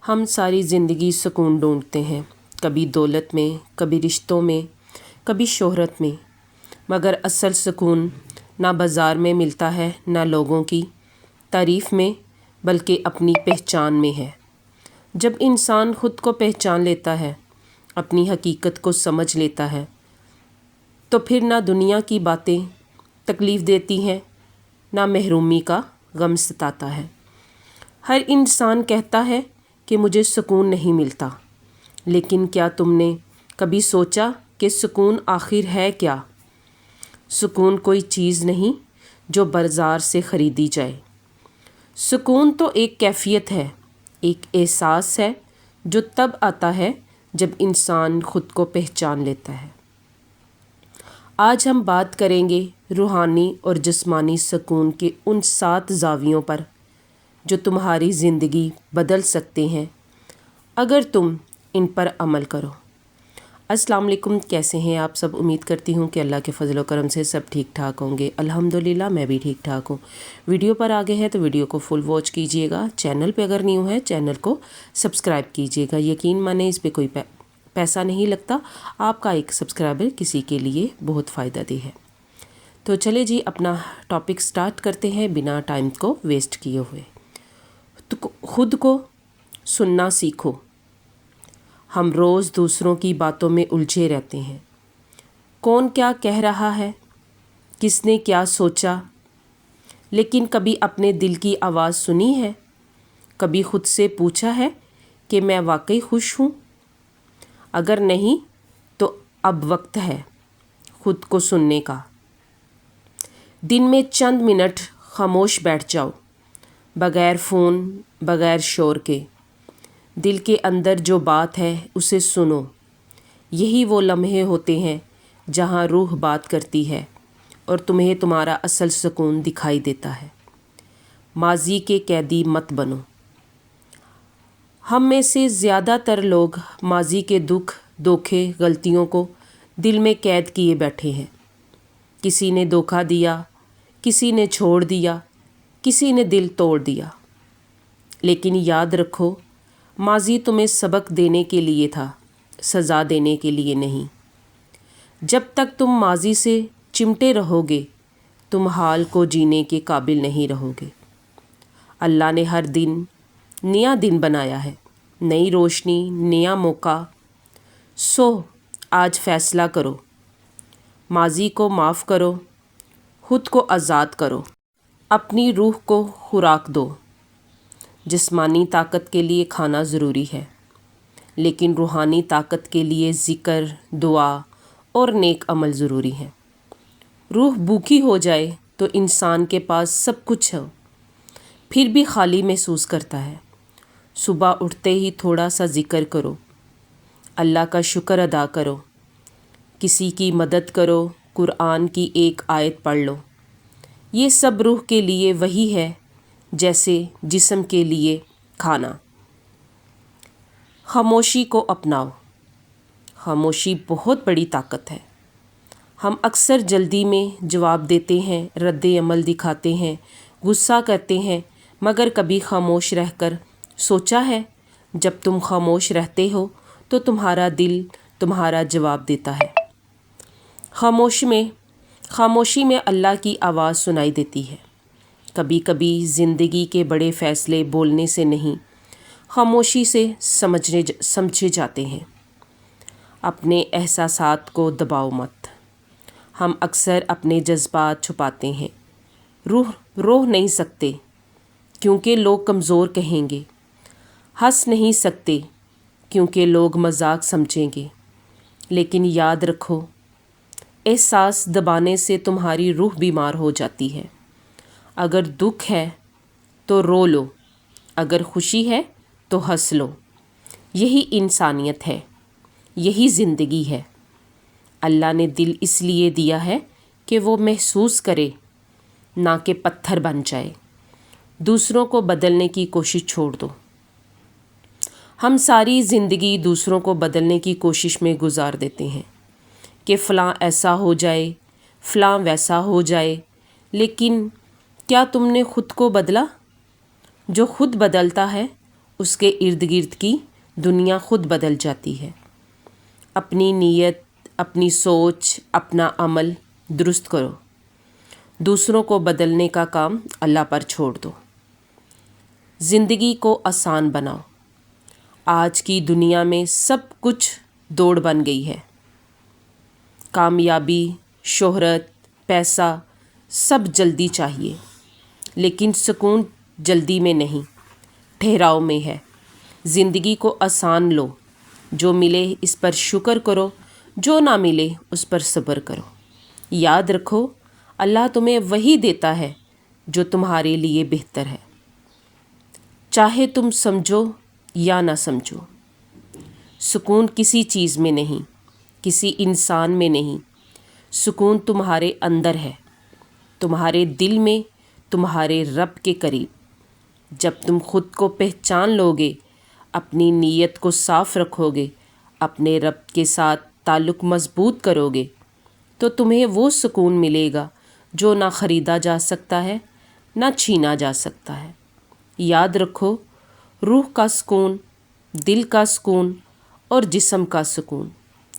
ہم ساری زندگی سکون ڈھونڈتے ہیں، کبھی دولت میں، کبھی رشتوں میں، کبھی شہرت میں، مگر اصل سکون نہ بازار میں ملتا ہے، نہ لوگوں کی تعریف میں، بلکہ اپنی پہچان میں ہے۔ جب انسان خود کو پہچان لیتا ہے، اپنی حقیقت کو سمجھ لیتا ہے، تو پھر نہ دنیا کی باتیں تکلیف دیتی ہیں، نہ محرومی کا غم ستاتا ہے۔ ہر انسان کہتا ہے کہ مجھے سکون نہیں ملتا، لیکن کیا تم نے کبھی سوچا کہ سکون آخر ہے کیا؟ سکون کوئی چیز نہیں جو بازار سے خریدی جائے۔ سکون تو ایک کیفیت ہے، ایک احساس ہے جو تب آتا ہے جب انسان خود کو پہچان لیتا ہے۔ آج ہم بات کریں گے روحانی اور جسمانی سکون کے ان 7 زاویوں پر جو تمہاری زندگی بدل سکتے ہیں اگر تم ان پر عمل کرو۔ السلام علیکم، کیسے ہیں آپ سب؟ امید کرتی ہوں کہ اللہ کے فضل و کرم سے سب ٹھیک ٹھاک ہوں گے۔ الحمدللہ میں بھی ٹھیک ٹھاک ہوں۔ ویڈیو پر آگے ہیں تو ویڈیو کو فل واچ کیجئے گا۔ چینل پہ اگر نیو ہے چینل کو سبسکرائب کیجئے گا۔ یقین مانیں اس پہ کوئی پیسہ نہیں لگتا، آپ کا ایک سبسکرائبر کسی کے لیے بہت فائدہ دہ ہے۔ تو چلے جی اپنا ٹاپک سٹارٹ کرتے ہیں بنا ٹائم کو ویسٹ کیے ہوئے۔ خود کو سننا سیکھو۔ ہم روز دوسروں کی باتوں میں الجھے رہتے ہیں۔ کون کیا کہہ رہا ہے، کس نے کیا سوچا، لیکن کبھی اپنے دل کی آواز سنی ہے؟ کبھی خود سے پوچھا ہے کہ میں واقعی خوش ہوں؟ اگر نہیں تو اب وقت ہے خود کو سننے کا۔ دن میں چند منٹ خاموش بیٹھ جاؤ، بغیر فون، بغیر شور کے۔ دل کے اندر جو بات ہے اسے سنو۔ یہی وہ لمحے ہوتے ہیں جہاں روح بات کرتی ہے اور تمہیں تمہارا اصل سکون دکھائی دیتا ہے۔ ماضی کے قیدی مت بنو۔ ہم میں سے زیادہ تر لوگ ماضی کے دکھ، دھوکے، غلطیوں کو دل میں قید کیے بیٹھے ہیں۔ کسی نے دھوکہ دیا، کسی نے چھوڑ دیا، کسی نے دل توڑ دیا۔ لیکن یاد رکھو، ماضی تمہیں سبق دینے کے لیے تھا، سزا دینے کے لیے نہیں۔ جب تک تم ماضی سے چمٹے رہو گے، تم حال کو جینے کے قابل نہیں رہو گے۔ اللہ نے ہر دن نیا دن بنایا ہے، نئی روشنی، نیا موقع۔ سو آج فیصلہ کرو، ماضی کو معاف کرو، خود کو آزاد کرو، اپنی روح کو خوراک دو۔ جسمانی طاقت کے لیے کھانا ضروری ہے، لیکن روحانی طاقت کے لیے ذکر، دعا اور نیک عمل ضروری ہے۔ روح بھوکی ہو جائے تو انسان کے پاس سب کچھ ہو، پھر بھی خالی محسوس کرتا ہے۔ صبح اٹھتے ہی تھوڑا سا ذکر کرو، اللہ کا شکر ادا کرو، کسی کی مدد کرو، قرآن کی ایک آیت پڑھ لو۔ یہ سب روح کے لیے وہی ہے جیسے جسم کے لیے کھانا۔ خاموشی کو اپناؤ۔ خاموشی بہت بڑی طاقت ہے۔ ہم اکثر جلدی میں جواب دیتے ہیں، رد عمل دکھاتے ہیں، غصہ کرتے ہیں، مگر کبھی خاموش رہ کر سوچا ہے؟ جب تم خاموش رہتے ہو تو تمہارا دل تمہارا جواب دیتا ہے۔ خاموشی میں اللہ کی آواز سنائی دیتی ہے۔ کبھی کبھی زندگی کے بڑے فیصلے بولنے سے نہیں، خاموشی سے سمجھے جاتے ہیں۔ اپنے احساسات کو دباؤ مت۔ ہم اکثر اپنے جذبات چھپاتے ہیں، رو نہیں سکتے کیونکہ لوگ کمزور کہیں گے، ہنس نہیں سکتے کیونکہ لوگ مذاق سمجھیں گے۔ لیکن یاد رکھو، احساس دبانے سے تمہاری روح بیمار ہو جاتی ہے۔ اگر دکھ ہے تو رو لو، اگر خوشی ہے تو ہنس لو۔ یہی انسانیت ہے، یہی زندگی ہے۔ اللہ نے دل اس لیے دیا ہے کہ وہ محسوس کرے، نہ کہ پتھر بن جائے۔ دوسروں کو بدلنے کی کوشش چھوڑ دو۔ ہم ساری زندگی دوسروں کو بدلنے کی کوشش میں گزار دیتے ہیں کہ فلاں ایسا ہو جائے، فلاں ویسا ہو جائے، لیکن کیا تم نے خود کو بدلا؟ جو خود بدلتا ہے اس کے ارد گرد کی دنیا خود بدل جاتی ہے۔ اپنی نیت، اپنی سوچ، اپنا عمل درست کرو، دوسروں کو بدلنے کا کام اللہ پر چھوڑ دو، زندگی کو آسان بناؤ۔ آج کی دنیا میں سب کچھ دوڑ بن گئی ہے، کامیابی، شہرت، پیسہ، سب جلدی چاہیے، لیکن سکون جلدی میں نہیں، ٹھہراؤ میں ہے۔ زندگی کو آسان لو، جو ملے اس پر شکر کرو، جو نہ ملے اس پر صبر کرو۔ یاد رکھو، اللہ تمہیں وہی دیتا ہے جو تمہارے لیے بہتر ہے، چاہے تم سمجھو یا نہ سمجھو۔ سکون کسی چیز میں نہیں، کسی انسان میں نہیں، سکون تمہارے اندر ہے، تمہارے دل میں، تمہارے رب کے قریب۔ جب تم خود کو پہچان لو گے، اپنی نیت کو صاف رکھو گے، اپنے رب کے ساتھ تعلق مضبوط کرو گے، تو تمہیں وہ سکون ملے گا جو نہ خریدا جا سکتا ہے، نہ چھینا جا سکتا ہے۔ یاد رکھو، روح کا سکون، دل کا سکون اور جسم کا سکون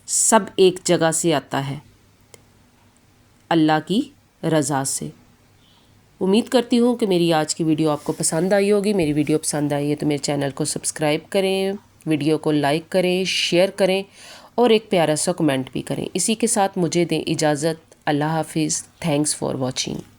سب ایک جگہ سے آتا ہے، اللہ کی رضا سے۔ امید کرتی ہوں کہ میری آج کی ویڈیو آپ کو پسند آئی ہوگی۔ میری ویڈیو پسند آئی ہے تو میرے چینل کو سبسکرائب کریں، ویڈیو کو لائک کریں، شیئر کریں اور ایک پیارا سا کمنٹ بھی کریں۔ اسی کے ساتھ مجھے دیں اجازت۔ اللہ حافظ۔ Thanks for watching.